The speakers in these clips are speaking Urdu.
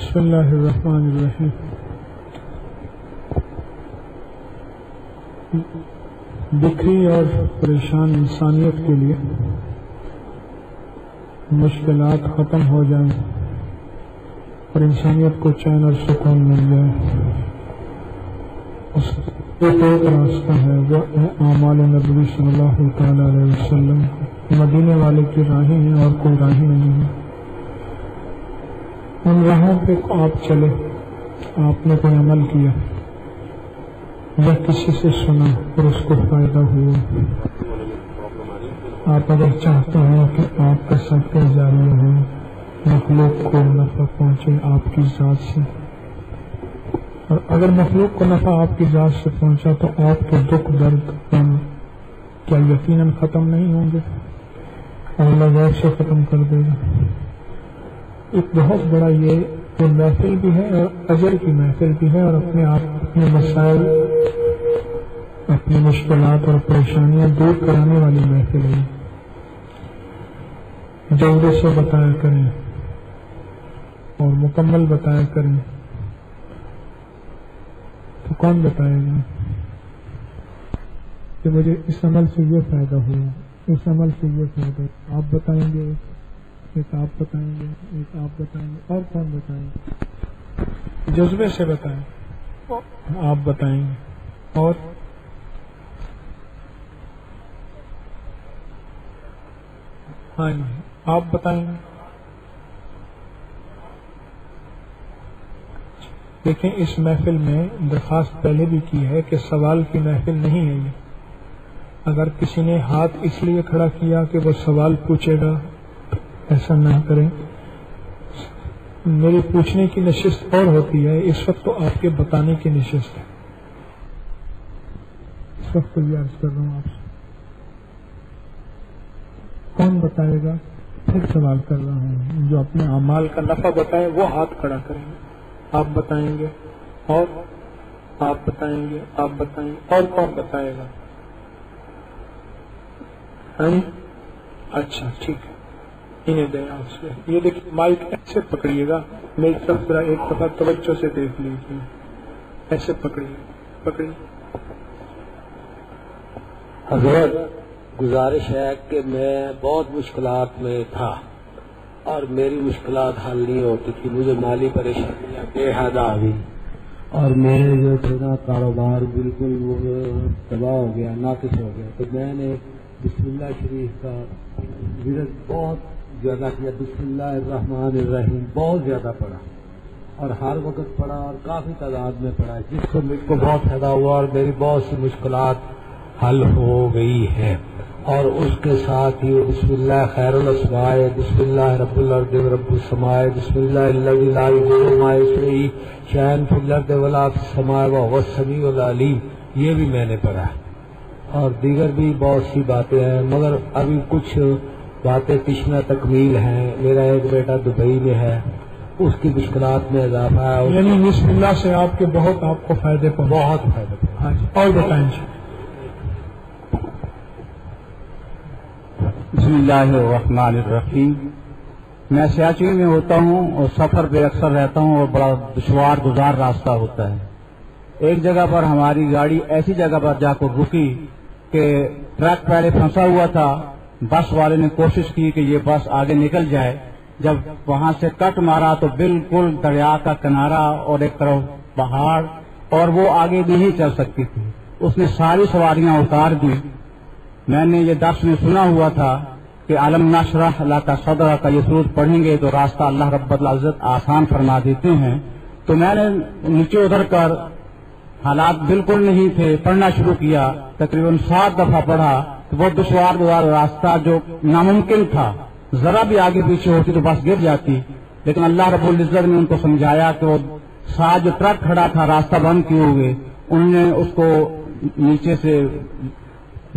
بسم اللہ الرحمن الرحیم۔ بکھری اور پریشان انسانیت کے لیے مشکلات ختم ہو جائیں اور انسانیت کو چین اور سکون مل جائے، اس ایک راستہ ہے، وہ اعمال نبوی صلی اللہ تعالی علیہ وسلم مدینے والے کی راہیں ہیں اور کوئی راہیں نہیں ہے۔ ان راہوں پہ آپ چلے، آپ نے کوئی عمل کیا یا کسی سے سنا اور اس کو فائدہ ہوا، آپ اگر چاہتے ہیں کہ آپ کا صدقہ جاری ہو، مخلوق کو نفع پہنچے آپ کی ذات سے، اور اگر مخلوق کو نفع آپ کی ذات سے پہنچا تو آپ کے دکھ درد کیا یقیناً ختم نہیں ہوں گے؟ اللہ غیب سے ختم کر دے گا۔ ایک بہت بڑا یہ محفل بھی ہے اور اجر کی محفل بھی ہے، اور اپنے آپ اپنے مسائل، اپنی مشکلات اور پریشانیاں دور کرانے والی محفل ہے۔ جلدی سے بتایا کریں اور مکمل بتایا کریں تو کون بتائے گا کہ مجھے اس عمل سے یہ فائدہ ہوا، اس عمل سے یہ فائدہ؟ آپ بتائیں گے، ایک آپ بتائیں گے، ایک آپ بتائیں گے، اور کون بتائیں گے؟ جذبے سے بتائیں، آپ بتائیں گے، اور ہاں جی آپ بتائیں گے۔ دیکھیں اس محفل میں درخواست پہلے بھی کی ہے کہ سوال کی محفل نہیں ہے یہ۔ اگر کسی نے ہاتھ اس لیے کھڑا کیا کہ وہ سوال پوچھے گا، ایسا نہ کریں۔ میری پوچھنے کی نشست اور ہوتی ہے، اس وقت تو آپ کے بتانے کی نشست ہے۔ اس وقت تو یہ عرض کر رہا ہوں آپ سے، کون بتائے گا؟ پھر سوال کر رہا ہوں، جو اپنے اعمال کا نفع بتائے وہ ہاتھ کھڑا کریں گے۔ آپ بتائیں گے، اور آپ بتائیں گے، آپ بتائیں گے، اور کون بتائے گا؟ اچھا ٹھیک ہے، انہیں دیں آپ سے۔ یہ دیکھیے مائک ایسے پکڑیے گا، میری طرف ذرا ایک دفعہ توجہ سے دیکھ لیجیے، ایسے پکڑیے۔ حضرت گزارش ہے کہ میں بہت مشکلات میں تھا اور میری مشکلات حل نہیں ہوتی تھی، مجھے مالی پریشانیاں بے حد آ گئی، اور میرے جو تھے نا کاروبار بالکل وہ تباہ ہو گیا، ناقص ہو گیا۔ تو میں نے بسم اللہ شریف کا ورد بہت زیادہ کیا، بسم اللہ الرحمن الرحیم بہت زیادہ پڑھا، اور ہر وقت پڑھا اور کافی تعداد میں پڑھا، جس سے مجھ کو بہت فائدہ ہوا اور میری بہت سی مشکلات حل ہو گئی ہے۔ اور اس کے ساتھ ہی بسم اللہ خیر الاسماء، بسم اللہ رب الارض رب السماء، بسم اللہ الذی لا یضر مع اسمہ شیء فی الارض ولا فی السماء وهو السمیع العلیم، یہ بھی میں نے پڑھا، اور دیگر بھی بہت سی باتیں ہیں، مگر ابھی کچھ باتیں تشنہ تکمیل ہیں۔ میرا ایک بیٹا دبئی میں ہے، اس کی مشکلات میں اضافہ ہے، یعنی بسم اللہ سے آپ کے بہت آپ کو فائدے پہنچے؟ بہت فائدہ پڑا۔ ہاں جی، اور بتائیں جی۔ بسم اللہ الرحمن الرحیم۔ میں سیاچی میں ہوتا ہوں اور سفر پہ اکثر رہتا ہوں، اور بڑا دشوار گزار راستہ ہوتا ہے۔ ایک جگہ پر ہماری گاڑی ایسی جگہ پر جا کر رکی کہ ٹرک پہلے پھنسا ہوا تھا، بس والے نے کوشش کی کہ یہ بس آگے نکل جائے، جب وہاں سے کٹ مارا تو بالکل دریا کا کنارہ اور ایک طرف پہاڑ، اور وہ آگے نہیں چل سکتی تھی۔ اس نے ساری سواریاں اتار دی۔ میں نے یہ درس میں سنا ہوا تھا کہ علم نشرح لک صدرک کا یہ سورت پڑھیں گے تو راستہ اللہ رب العزت آسان فرما دیتے ہیں۔ تو میں نے نیچے اتر کر، حالات بالکل نہیں تھے، پڑھنا شروع کیا، تقریباً 7 دفعہ پڑھا، تو وہ دشوار راستہ جو ناممکن تھا، ذرا بھی آگے پیچھے ہوتی تو بس گر جاتی، لیکن اللہ رب العزت نے ان کو سمجھایا کہ وہ ساتھ جو ٹرک کھڑا تھا راستہ بند کیے ہوئے، انہوں نے اس کو نیچے سے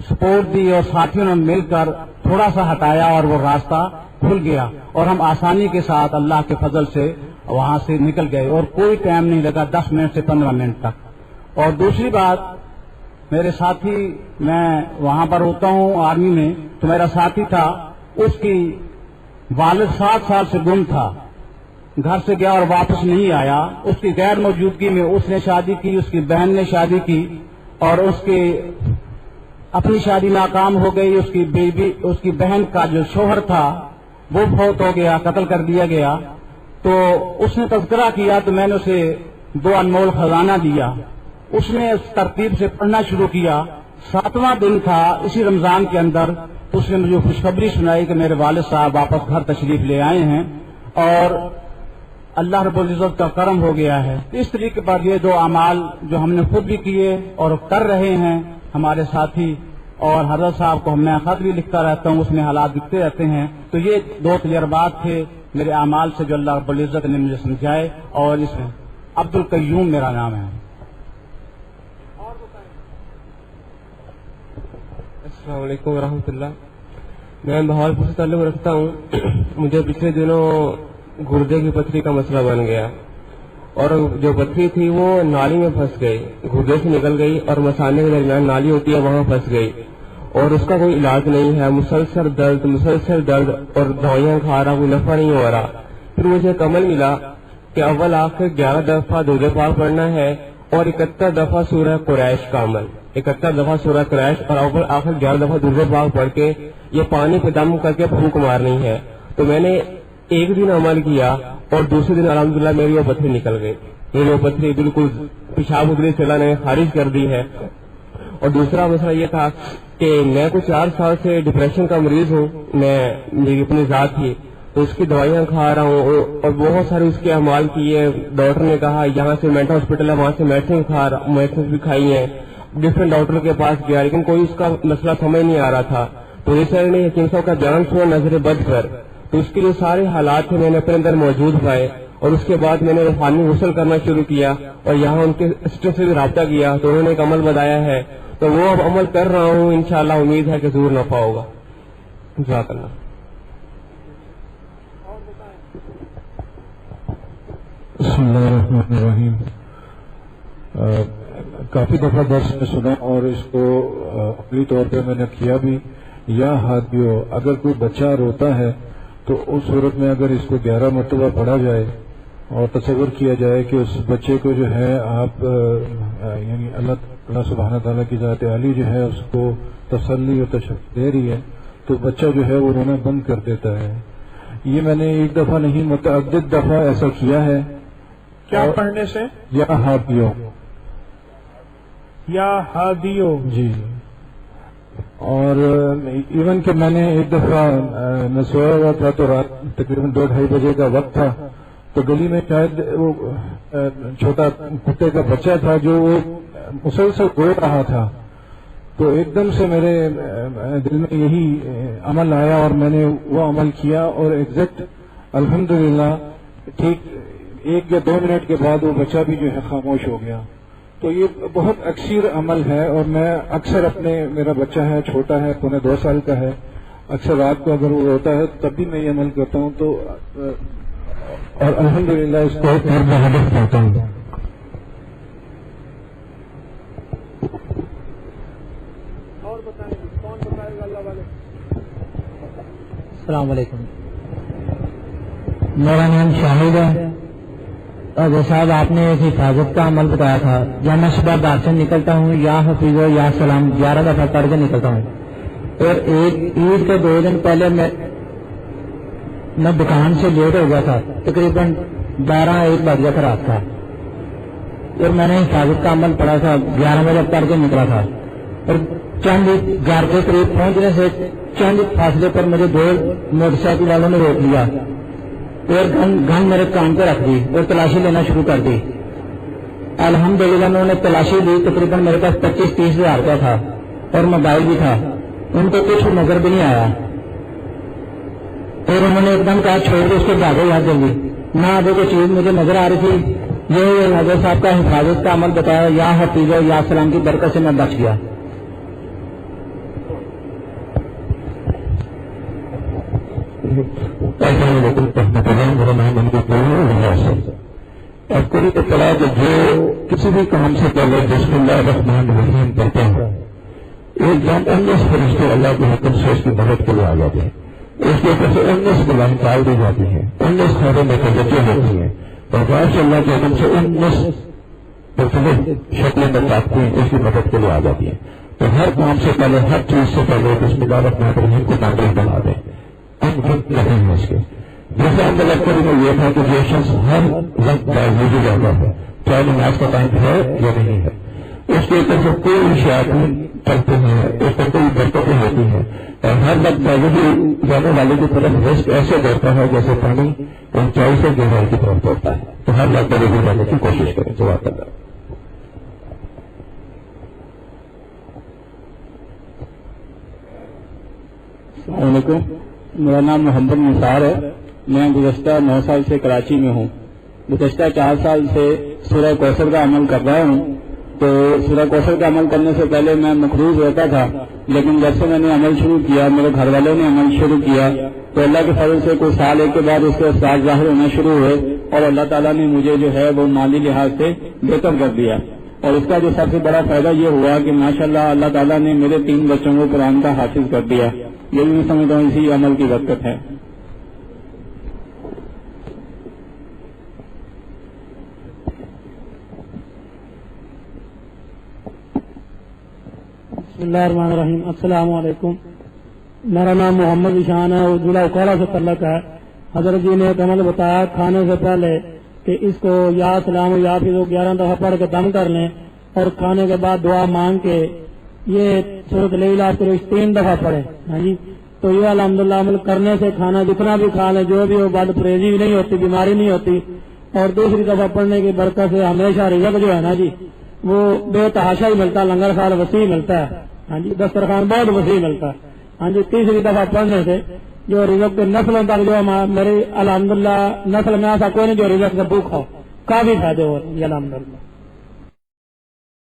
سپورٹ دی اور ساتھیوں نے مل کر تھوڑا سا ہٹایا اور وہ راستہ کھل گیا، اور ہم آسانی کے ساتھ اللہ کے فضل سے وہاں سے نکل گئے، اور کوئی ٹائم نہیں لگا، 10 منٹ سے 15 منٹ تک۔ اور دوسری بات، میرے ساتھی، میں وہاں پر ہوتا ہوں آرمی میں، تو میرا ساتھی تھا، اس کی والد 7 سال سے گم تھا، گھر سے گیا اور واپس نہیں آیا. اس کی غیر موجودگی میں اس نے شادی کی, اس کی بہن نے شادی کی, اور اس کی اپنی شادی ناکام ہو گئی. اس کی بہن کا جو شوہر تھا وہ فوت ہو گیا, قتل کر دیا گیا. تو اس نے تذکرہ کیا تو میں نے اسے 2 انمول خزانہ دیا. اس نے اس ترتیب سے پڑھنا شروع کیا. 7واں دن تھا اسی رمضان کے اندر, اس نے مجھے خوشخبری سنائی کہ میرے والد صاحب واپس گھر تشریف لے آئے ہیں اور اللہ رب العزت کا کرم ہو گیا ہے. اس طریقے پر یہ 2 اعمال جو ہم نے خود بھی کیے اور کر رہے ہیں ہمارے ساتھی, اور حضرت صاحب کو میں خط بھی لکھتا رہتا ہوں, اس میں حالات دکھتے رہتے ہیں. تو یہ 2 تجربات تھے میرے اعمال سے جو اللہ رب العزت نے مجھے سمجھائے, اور اس میں عبد القیوم میرا نام ہے. السلام علیکم ورحمۃ اللہ. میں بہاولپور سے تعلق رکھتا ہوں. مجھے پچھلے دنوں گردے کی پتھری کا مسئلہ بن گیا, اور جو پتھری تھی وہ نالی میں پھنس گئی, گردے سے نکل گئی اور مثانے کے درمیان نالی ہوتی ہے وہاں پھنس گئی, اور اس کا کوئی علاج نہیں ہے. مسلسل درد اور دوائیاں کھا رہا, کوئی نفع نہیں ہو رہا. پھر مجھے ایک عمل ملا کہ اول آخر 11 دفعہ درود پاک پڑھنا ہے اور 71 دفعہ سورہ قریش کا عمل, 71 دفعہ سورہ قریش اور اول آخر 11 دفعہ درود پاک پڑھ کے یہ پانی پہ دم کر کے پھونک مارنی ہے. تو میں نے ایک دن عمل کیا اور دوسرے دن الحمدللہ میری وہ پتھری نکل گئی. میری وہ پتھری بالکل پیشاب ادری سے اللہ نے خارج کر دی ہے. اور دوسرا مسئلہ یہ تھا کہ میں کچھ 4 سال سے ڈپریشن کا مریض ہوں, میری اپنی ذات تھی, تو اس کی دوائیاں کھا رہا ہوں اور بہت سارے اس کے اعمال کیے. ڈاکٹر نے کہا یہاں سے مینٹل ہاسپٹل ہے, وہاں سے میڈیسن بھی کھائی ہیں, ڈفرینٹ ڈاکٹر کے پاس گیا, لیکن کوئی اس کا مسئلہ سمجھ نہیں آ رہا تھا. تو ریسر نے حکیم صاحب کا بیان سنا نظر بد کر, تو اس کے جو سارے حالات تھے میں نے اپنے اندر موجود پائے, اور اس کے بعد میں نے روحانی غسل کرنا شروع کیا اور یہاں ان کے سسٹر سے بھی رابطہ کیا, تو انہوں نے ایک عمل بتایا ہے, تو وہ اب عمل کر رہا ہوں. انشاءاللہ امید ہے کہ ضرور نفع ہوگا. جزاک اللہ. بسم اللہ الرحمن الرحیم. کافی دفعہ درس میں سنا اور اس کو عملی طور پہ میں نے کیا بھی. یا ہاتھیوں, اگر کوئی بچہ روتا ہے تو اس صورت میں اگر اس کو 11 مرتبہ پڑھا جائے اور تصور کیا جائے کہ اس بچے کو جو ہے آپ یعنی اللہ سبحانہ تعالیٰ کی ذات عالی جو ہے اس کو تسلی اور تشفی دے رہی ہے, تو بچہ جو ہے وہ رونا بند کر دیتا ہے. یہ میں نے ایک دفعہ نہیں متعدد دفعہ ایسا کیا ہے. کیا پڑھنے سے؟ یا ہاتھیوں, یا ہادیو. جی. اور ایون کہ میں نے ایک دفعہ میں سویا ہوا تھا تو رات تقریباً 2-2:30 بجے کا وقت تھا, تو گلی میں شاید وہ چھوٹا کتے کا بچہ تھا جو وہ مسلسل رو رہا تھا. تو ایک دم سے میرے دل میں یہی عمل آیا اور میں نے وہ عمل کیا, اور ایگزیکٹ الحمدللہ ٹھیک 1 یا 2 منٹ کے بعد وہ بچہ بھی جو ہے خاموش ہو گیا. تو یہ بہت اکثر عمل ہے, اور میں اکثر میرا بچہ ہے, چھوٹا ہے, 2.25 سال کا ہے, اکثر رات کو اگر وہ روتا ہے تب بھی میں یہ عمل کرتا ہوں, تو اور الحمدللہ اس کو ہدف پاتا ہوں. اور بتائیں کون بتائے گا اللہ والے؟ السلام علیکم, میرا نام شاہد ہے. اور جیسا آپ نے ایک حفاظت کا عمل بتایا تھا, جب میں صبح گھر سے نکلتا ہوں یا حفیظ و یا سلام 11 دفعہ پڑھ کے نکلتا ہوں, اور عید کے 2 دن پہلے میں دکان سے لیٹ ہو گیا تھا, تقریباً 12-1 بج گیا تھا رات کا, اور میں نے حفاظت کا عمل پڑھا تھا, 11 بجے پڑھ کے نکلا تھا, اور چند گھر کے قریب پہنچنے سے چند فاصلے پر مجھے 2 موٹر سائیکل والوں نے روک لیا اور گن میرے کان پہ رکھ دی اور تلاشی لینا شروع کر دی. الحمدللہ انہوں نے تلاشی دی, تقریباً میرے پاس 25-30 ہزار کا تھا اور موبائل بھی تھا. ان کو کچھ نظر بھی نہیں آیا, اور انہوں نے ایک دم کہا چھوڑ کے اس کو بھاگو یاد جلدی. نہ آگے کوئی چیز مجھے نظر آ رہی تھی. یہ حضرت صاحب کا حفاظت کا عمل بتایا, یا حفیظ یا سلام کی برکت سے میں بچ گیا. اب کوئی تو پڑا کہ جو کسی بھی کام سے پہلے بسم اللہ الرحمن الرحیم پڑھتا ہے, ایک جان انیس فرشتے اللہ کے حکم سے اس کی مدد کے لیے آ جاتے ہیں. اس کے اوپر سے 19 بلائیں ڈال دی جاتی ہیں، 19 خیروں میں توجہ ہوتی ہیں، اور غیر اللہ کے علم سے 19 مختلف شکلیں بتاتی ہیں، اس کی مدد کے لیے آ جاتی ہیں. تو ہر کام سے پہلے، ہر چیز سے پہلے بسم اللہ الرحمن الرحیم کو تعبیر بنا دیں. ہم وقت نہیں ہے اس کے. جیسے ہم لگتا میں یہ تھا کہ جو شخص ہر وقت باوجود رہتا ہے، چاہے نماز کا ٹائم ہے یا نہیں ہے، اس کے اوپر سے کوئی شیاطین چلتے ہیں، اس پر کوئی برکتیں ہوتی ہیں، اور ہر وقت باوجود جانے والے کی طرف رزق ایسے بڑھتا ہے جیسے پانی اونچائی سے گہرائی کی طرف بڑھتا ہے. تو ہر وقت باوجود جانے کی کوشش کریں. جواب کرنا. السلام علیکم، میرا نام محمد نثار ہے. میں گزشتہ 9 سال سے کراچی میں ہوں. گزشتہ 4 سال سے سورہ کوثر کا عمل کر رہا ہوں. تو سورہ کوثر کا عمل کرنے سے پہلے میں مقروض رہتا تھا، لیکن جب سے میں نے عمل شروع کیا، میرے گھر والوں نے عمل شروع کیا، تو اللہ کے فضل سے کچھ سال ایک کے بعد اس کے اثرات ظاہر ہونا شروع ہوئے، اور اللہ تعالیٰ نے مجھے جو ہے وہ مالی لحاظ سے بہتر کر دیا. اور اس کا جو سب سے بڑا فائدہ یہ ہوا کہ ماشاءاللہ اللہ تعالیٰ نے میرے 3 بچوں کو قرآن کا حافظ کر دیا. یہ بھی میں سمجھتا ہوں اسی عمل کی برکت ہے. بسم اللہ الرحمن الرحیم. السلام علیکم. میرا نام محمد اشان ہے اور ضلع اکوڑا سے تعلق ہے. حضرت جی نے ایک عمل بتایا کھانے سے پہلے کہ اس کو یا سلام یا پھر 11 دفعہ پڑھ کے دم کر لیں، اور کھانے کے بعد دعا مانگ کے یہ سورۃ الإخلاص 3 دفعہ پڑھے. ہاں جی. تو یہ الحمدللہ عمل کرنے سے کھانا جتنا بھی کھا لیں، جو بھی ہو، بد پرہیزی بھی نہیں ہوتی، بیماری نہیں ہوتی. اور دوسری دفعہ پڑھنے کی برکت سے ہمیشہ رزق جو ہے نا جی وہ بے تحاشا ہی ملتا ہے، لنگر سال وسیع ملتا ہے. ہاں جی. دسترخوان بہت وسیع ملتا ہے. ہاں جی. تیسری دفعہ پڑھنے سے جو رزق کے نسلوں تک جو میری الحمدللہ نسل میں ایسا کوئی نہیں جو رزق سے بھوکا ہو، کافی فائدے ہو رہے ہیں الحمدللہ.